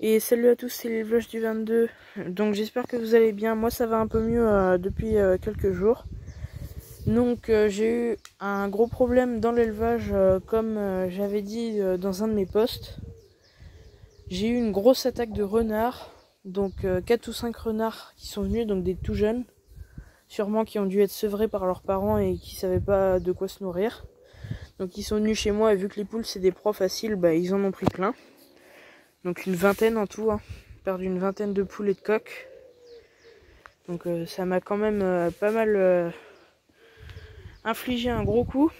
Et salut à tous, c'est l'élevage du 22. Donc j'espère que vous allez bien. Moi ça va un peu mieux depuis quelques jours. Donc j'ai eu un gros problème dans l'élevage comme j'avais dit dans un de mes posts. J'ai eu une grosse attaque de renards. Donc 4 ou 5 renards qui sont venus, donc des tout jeunes. Sûrement qui ont dû être sevrés par leurs parents et qui savaient pas de quoi se nourrir. Donc ils sont venus chez moi et vu que les poules c'est des proies faciles, bah ils en ont pris plein. Donc une vingtaine en tout, hein. J'ai perdu une vingtaine de poules et de coqs. Donc ça m'a quand même pas mal infligé un gros coup.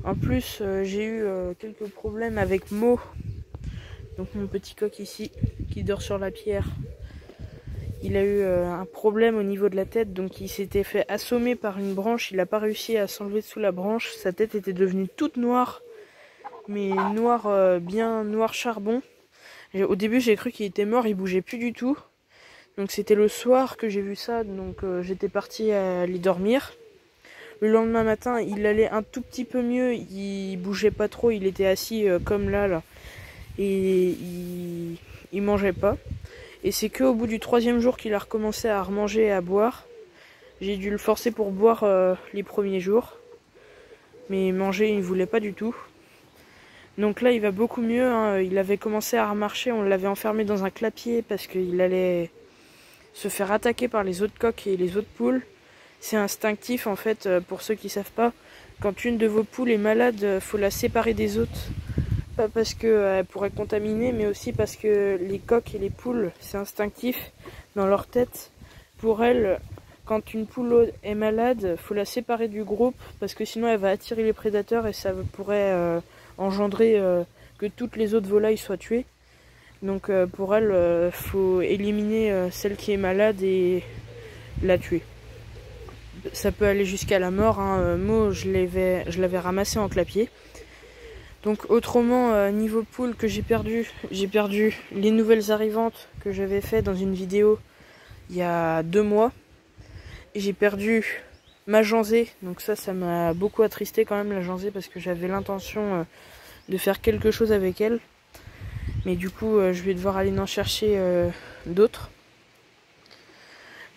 En plus j'ai eu quelques problèmes avec Mo. Donc mon petit coq ici qui dort sur la pierre. Il a eu un problème au niveau de la tête, donc il s'était fait assommer par une branche. Il n'a pas réussi à s'enlever sous la branche. Sa tête était devenue toute noire, mais noire, bien noir charbon. Au début j'ai cru qu'il était mort, il bougeait plus du tout. Donc c'était le soir que j'ai vu ça, donc j'étais partie aller dormir. Le lendemain matin il allait un tout petit peu mieux, il bougeait pas trop, il était assis comme là. Et il mangeait pas. Et c'est qu'au bout du 3e jour qu'il a recommencé à remanger et à boire. J'ai dû le forcer pour boire les premiers jours. Mais manger il voulait pas du tout. Donc là il va beaucoup mieux, hein. Il avait commencé à remarcher, on l'avait enfermé dans un clapier parce qu'il allait se faire attaquer par les autres coqs et les autres poules. C'est instinctif en fait, pour ceux qui savent pas. Quand une de vos poules est malade, faut la séparer des autres. Pas parce qu'elle pourrait contaminer, mais aussi parce que les coqs et les poules, c'est instinctif dans leur tête. Pour elles, quand une poule est malade, faut la séparer du groupe parce que sinon elle va attirer les prédateurs et ça pourrait engendrer que toutes les autres volailles soient tuées. Donc pour elle, faut éliminer celle qui est malade et la tuer. Ça peut aller jusqu'à la mort, hein. Moi, je l'avais ramassé en clapier. Donc autrement, niveau poule que j'ai perdu les nouvelles arrivantes que j'avais fait dans une vidéo il y a 2 mois. J'ai perdu ma Janzée, donc ça m'a beaucoup attristé quand même la Janzée parce que j'avais l'intention de faire quelque chose avec elle. Mais du coup je vais devoir aller en chercher d'autres.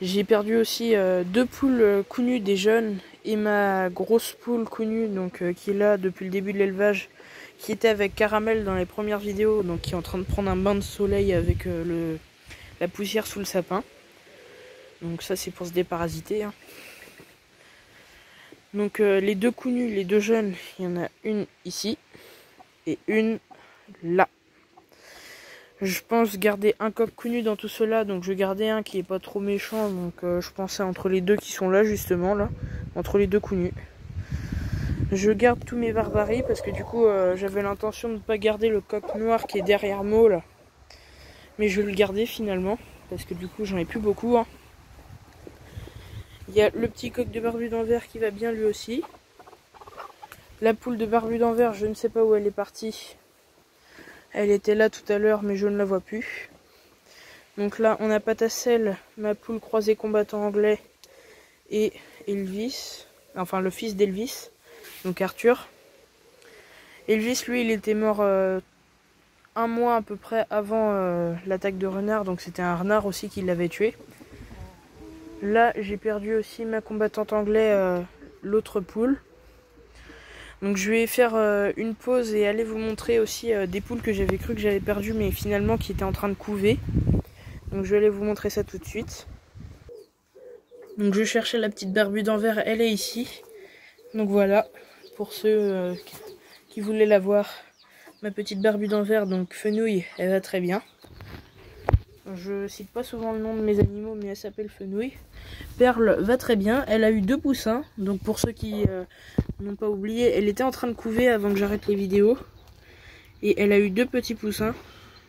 J'ai perdu aussi 2 poules connues des jeunes et ma grosse poule connue donc qui est là depuis le début de l'élevage, qui était avec Caramel dans les premières vidéos, donc qui est en train de prendre un bain de soleil avec la poussière sous le sapin. Donc ça c'est pour se déparasiter, hein. Donc les 2 connues, les 2 jeunes, il y en a une ici et une là. Je pense garder un coq connu dans tout cela, donc je vais garder un qui est pas trop méchant, donc je pensais entre les 2 qui sont là justement, là, entre les 2 connus. Je garde tous mes barbaries parce que du coup j'avais l'intention de ne pas garder le coq noir qui est derrière Mo là. Mais je vais le garder finalement, parce que du coup j'en ai plus beaucoup, hein. Il y a le petit coq de barbu d'Anvers qui va bien lui aussi. La poule de barbu d'Anvers, je ne sais pas où elle est partie. Elle était là tout à l'heure, mais je ne la vois plus. Donc là, on a Patacelle, ma poule croisée combattant anglais, et Elvis, enfin le fils d'Elvis, donc Arthur. Elvis, lui, il était mort 1 mois à peu près avant l'attaque de renard, donc c'était un renard aussi qui l'avait tué. Là, j'ai perdu aussi ma combattante anglais, l'autre poule. Donc je vais faire une pause et aller vous montrer aussi des poules que j'avais cru que j'avais perdues mais finalement qui étaient en train de couver. Donc je vais aller vous montrer ça tout de suite. Donc je cherchais la petite barbue d'Anvers, elle est ici. Donc voilà, pour ceux qui voulaient la voir, ma petite barbue d'Anvers, donc Fenouil, elle va très bien. Je cite pas souvent le nom de mes animaux mais elle s'appelle Fenouil. Perle va très bien, elle a eu 2 poussins, donc pour ceux qui n'ont pas oublié, elle était en train de couver avant que j'arrête les vidéos. Et elle a eu 2 petits poussins,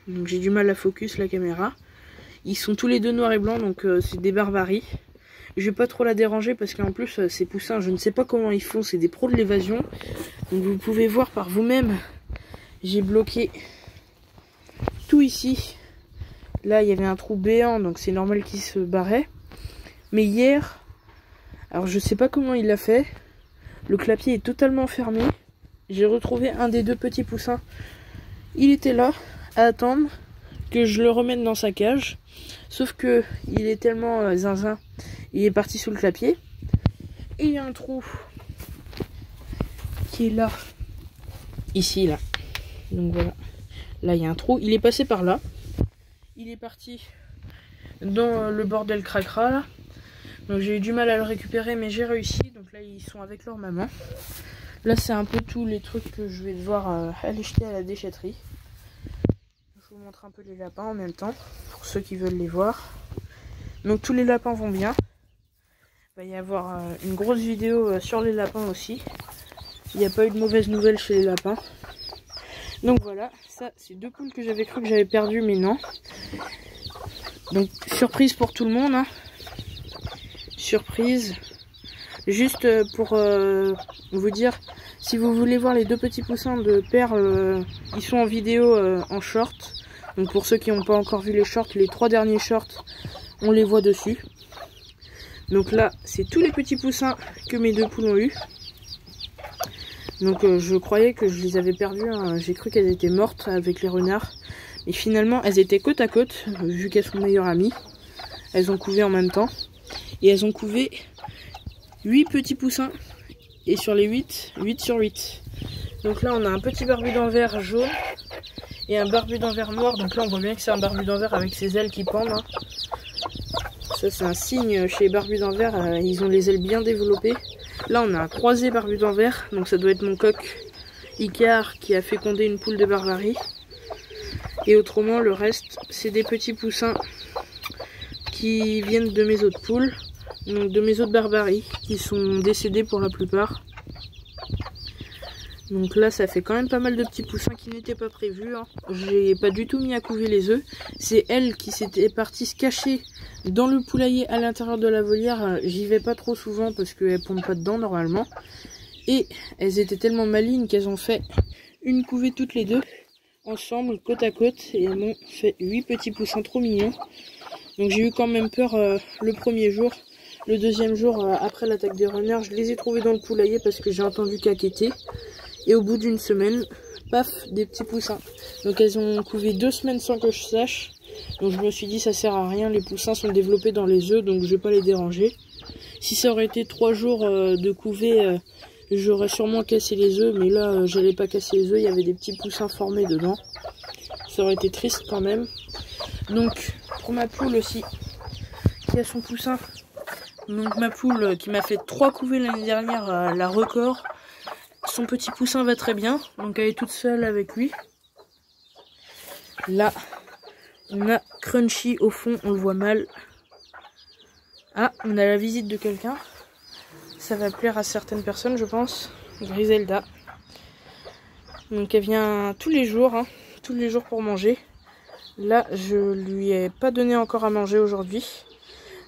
donc j'ai du mal à focus la caméra. Ils sont tous les 2 noirs et blancs, donc c'est des barbaries. Je vais pas trop la déranger parce qu'en plus ces poussins, je ne sais pas comment ils font, c'est des pros de l'évasion. Donc vous pouvez voir par vous-même, j'ai bloqué tout ici. Là il y avait un trou béant, donc c'est normal qu'ils se barraient. Mais hier, alors je sais pas comment il l'a fait, le clapier est totalement fermé. J'ai retrouvé un des 2 petits poussins. Il était là, à attendre que je le remette dans sa cage. Sauf que il est tellement zinzin, il est parti sous le clapier. Et il y a un trou qui est là, ici, là. Donc voilà, là il y a un trou, il est passé par là. Il est parti dans le bordel cracra là. Donc j'ai eu du mal à le récupérer, mais j'ai réussi. Donc là ils sont avec leur maman. Là c'est un peu tous les trucs que je vais devoir aller jeter à la déchetterie. Je vous montre un peu les lapins en même temps, pour ceux qui veulent les voir. Donc tous les lapins vont bien. Il va y avoir une grosse vidéo sur les lapins aussi. Il n'y a pas eu de mauvaises nouvelles chez les lapins. Donc voilà, ça c'est 2 poules que j'avais cru que j'avais perdues, mais non. Donc surprise pour tout le monde, hein. Surprise. Juste pour vous dire, si vous voulez voir les 2 petits poussins de Perle, ils sont en vidéo en short. Donc pour ceux qui n'ont pas encore vu les shorts, les 3 derniers shorts, on les voit dessus. Donc là, c'est tous les petits poussins que mes 2 poules ont eu. Donc je croyais que je les avais perdues, hein. J'ai cru qu'elles étaient mortes avec les renards. Mais finalement, elles étaient côte à côte, vu qu'elles sont meilleures amies. Elles ont couvé en même temps. Et elles ont couvé 8 petits poussins. Et sur les 8, 8 sur 8. Donc là, on a un petit barbu d'envers jaune. Et un barbu d'envers noir. Donc là, on voit bien que c'est un barbu d'envers avec ses ailes qui pendent, hein. Ça, c'est un signe chez les barbus d'envers. Ils ont les ailes bien développées. Là, on a un croisé barbu d'envers. Donc ça doit être mon coq Icar qui a fécondé une poule de Barbarie. Et autrement, le reste, c'est des petits poussins qui viennent de mes autres poules. Donc de mes autres Barbarie, qui sont décédés pour la plupart. Donc là, ça fait quand même pas mal de petits poussins qui n'étaient pas prévus, hein. J'ai pas du tout mis à couver les œufs. C'est elle qui s'était partie se cacher dans le poulailler à l'intérieur de la volière. J'y vais pas trop souvent parce qu'elles pondent pas dedans normalement. Et elles étaient tellement malignes qu'elles ont fait une couvée toutes les 2 ensemble, côte à côte. Et elles m'ont fait 8 petits poussins trop mignons. Donc j'ai eu quand même peur le premier jour. Le deuxième jour, après l'attaque des renards, je les ai trouvés dans le poulailler parce que j'ai entendu caqueter. Et au bout d'une semaine, paf, des petits poussins. Donc elles ont couvé 2 semaines sans que je sache. Donc je me suis dit ça sert à rien, les poussins sont développés dans les œufs, donc je vais pas les déranger. Si ça aurait été 3 jours de couvée, j'aurais sûrement cassé les œufs. Mais là, j'allais pas casser les œufs, il y avait des petits poussins formés dedans. Ça aurait été triste quand même. Donc pour ma poule aussi, qui a son poussin. Donc ma poule qui m'a fait 3 couvées l'année dernière, la record. Son petit poussin va très bien, donc elle est toute seule avec lui. Là, on a Crunchy au fond, on le voit mal. Ah, on a la visite de quelqu'un. Ça va plaire à certaines personnes, je pense. Griselda. Donc elle vient tous les jours, hein, tous les jours pour manger. Là, je lui ai pas donné encore à manger aujourd'hui.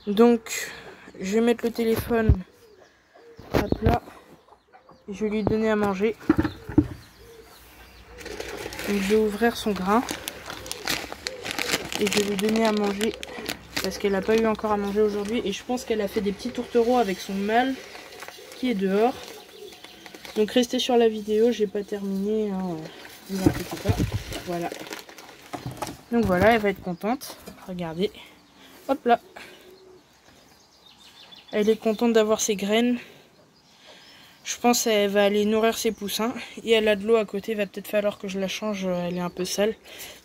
Donc, je vais mettre le téléphone à plat. Je vais lui donner à manger. Donc je vais ouvrir son grain. Et je vais lui donner à manger. Parce qu'elle n'a pas eu encore à manger aujourd'hui. Et je pense qu'elle a fait des petits tourtereaux avec son mâle qui est dehors. Donc restez sur la vidéo. J'ai pas terminé. Hein. Ne vous inquiétez pas. Voilà. Donc voilà, elle va être contente. Regardez. Hop là. Elle est contente d'avoir ses graines. Je pense qu'elle va aller nourrir ses poussins. Et elle a de l'eau à côté, il va peut-être falloir que je la change, elle est un peu sale.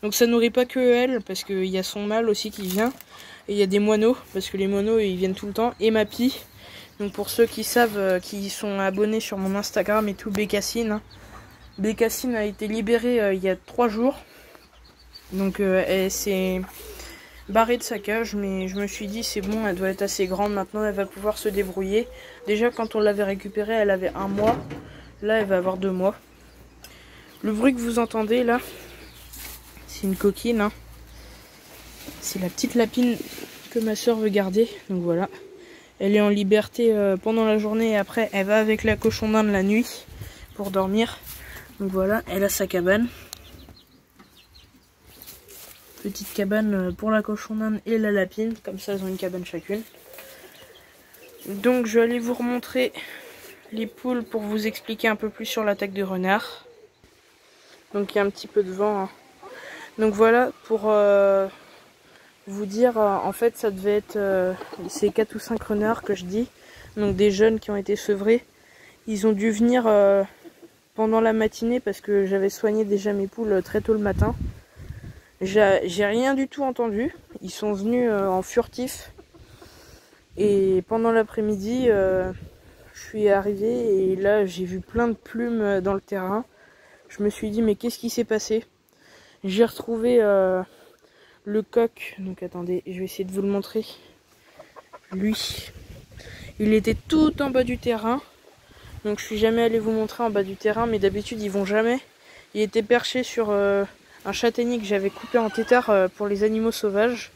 Donc ça nourrit pas que elle, parce qu'il y a son mâle aussi qui vient. Et il y a des moineaux, parce que les moineaux ils viennent tout le temps. Et ma pie. Donc pour ceux qui savent, qui sont abonnés sur mon Instagram et tout, Bécassine. Hein. Bécassine a été libérée il y a 3 jours. Donc elle s'est barrée de sa cage, mais je me suis dit c'est bon, elle doit être assez grande maintenant, elle va pouvoir se débrouiller. Déjà quand on l'avait récupérée, elle avait 1 mois, là elle va avoir 2 mois. Le bruit que vous entendez là, c'est une coquine, hein. C'est la petite lapine que ma soeur veut garder, donc voilà. Elle est en liberté pendant la journée et après elle va avec la cochon d'Inde la nuit pour dormir. Donc voilà, elle a sa cabane. Petite cabane pour la cochon d'Inde et la lapine, comme ça elles ont une cabane chacune. Donc je vais aller vous remontrer les poules pour vous expliquer un peu plus sur l'attaque des renards. Donc il y a un petit peu de vent, hein. Donc voilà, pour vous dire, en fait ça devait être ces 4 ou 5 renards que je dis, donc des jeunes qui ont été sevrés. Ils ont dû venir pendant la matinée parce que j'avais soigné déjà mes poules très tôt le matin. J'ai rien du tout entendu, ils sont venus en furtif. Et pendant l'après-midi, je suis arrivée et là j'ai vu plein de plumes dans le terrain. Je me suis dit mais qu'est-ce qui s'est passé? J'ai retrouvé le coq, donc attendez, je vais essayer de vous le montrer. Lui, il était tout en bas du terrain. Donc je suis jamais allée vous montrer en bas du terrain, mais d'habitude ils vont jamais. Il était perché sur un châtaignier que j'avais coupé en tétard pour les animaux sauvages.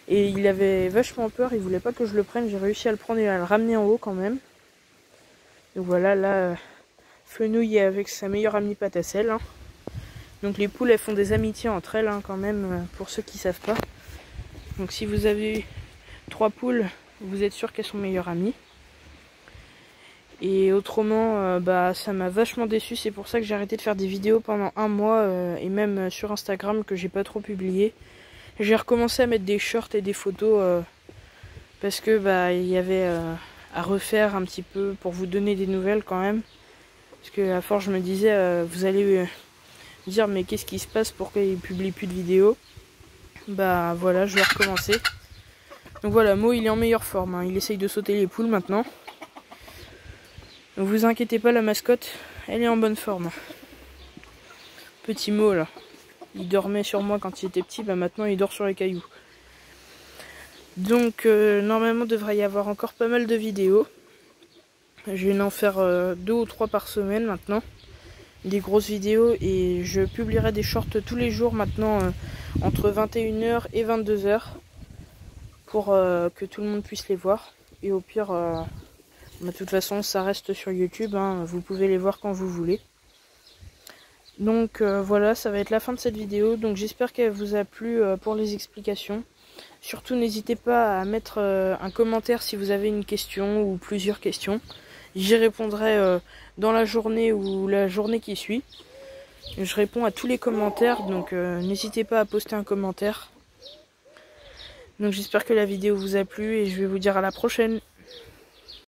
Et il avait vachement peur, il voulait pas que je le prenne. J'ai réussi à le prendre et à le ramener en haut quand même. Donc voilà, là, Fenouil est avec sa meilleure amie Patacelle. Hein. Donc les poules, elles font des amitiés entre elles hein, quand même, pour ceux qui savent pas. Donc si vous avez 3 poules, vous êtes sûr qu'elles sont meilleures amies. Et autrement, bah ça m'a vachement déçu. C'est pour ça que j'ai arrêté de faire des vidéos pendant un mois et même sur Instagram que j'ai pas trop publié. J'ai recommencé à mettre des shorts et des photos parce que bah il y avait à refaire un petit peu pour vous donner des nouvelles quand même. Parce que à force je me disais vous allez dire mais qu'est-ce qui se passe, pourquoi il publie plus de vidéos. Bah voilà, je vais recommencer. Donc voilà, Mo il est en meilleure forme, hein. Il essaye de sauter les poules maintenant. Ne vous inquiétez pas, la mascotte, elle est en bonne forme. Petit Mo là, il dormait sur moi quand il était petit, bah maintenant il dort sur les cailloux. Donc normalement il devrait y avoir encore pas mal de vidéos. Je vais en faire 2 ou 3 par semaine maintenant. Des grosses vidéos et je publierai des shorts tous les jours maintenant entre 21 h et 22 h pour que tout le monde puisse les voir. Et au pire, de toute façon ça reste sur YouTube, hein, vous pouvez les voir quand vous voulez. Donc voilà, ça va être la fin de cette vidéo. Donc j'espère qu'elle vous a plu pour les explications. Surtout n'hésitez pas à mettre un commentaire si vous avez une question ou plusieurs questions. J'y répondrai dans la journée ou la journée qui suit. Je réponds à tous les commentaires, donc n'hésitez pas à poster un commentaire. Donc j'espère que la vidéo vous a plu et je vais vous dire à la prochaine.